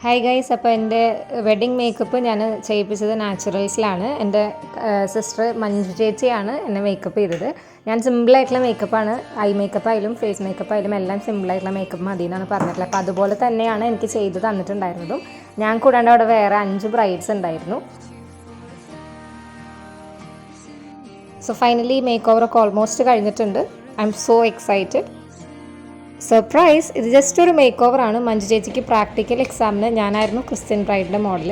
Hi guys, അപ്പോൾ എൻ്റെ wedding makeup ഞാൻ ചെയ്യിപ്പിച്ചത് നാച്ചുറൽസിലാണ്. എൻ്റെ സിസ്റ്റർ മഞ്ജു ചേച്ചിയാണ് എന്നെ മേക്കപ്പ് ചെയ്തത്. ഞാൻ സിമ്പിളായിട്ടുള്ള മേക്കപ്പാണ്, ഐ മേക്കപ്പ് ആയാലും ഫേസ് മേക്കപ്പ് ആയാലും എല്ലാം സിമ്പിളായിട്ടുള്ള മേക്കപ്പ് മതി എന്നാണ് പറഞ്ഞിട്ടുള്ളത്. അപ്പോൾ അതുപോലെ തന്നെയാണ് എനിക്ക് ചെയ്ത് തന്നിട്ടുണ്ടായിരുന്നതും. ഞാൻ കൂടാണ്ട് അവിടെ വേറെ 5 ബ്രൈഡ്സ് ഉണ്ടായിരുന്നു. സോ ഫൈനലി മേക്ക് ഓവറൊക്കെ ഓൾമോസ്റ്റ് കഴിഞ്ഞിട്ടുണ്ട്. I M so excited. Surprise, ഇത് ജസ്റ്റ് ഒരു മേക്ക് ഓവറാണ്. മഞ്ജു ചേച്ചിക്ക് പ്രാക്ടിക്കൽ എക്സാമിന് ഞാനായിരുന്നു ക്രിസ്ത്യൻ ബ്രൈഡിൻ്റെ മോഡൽ.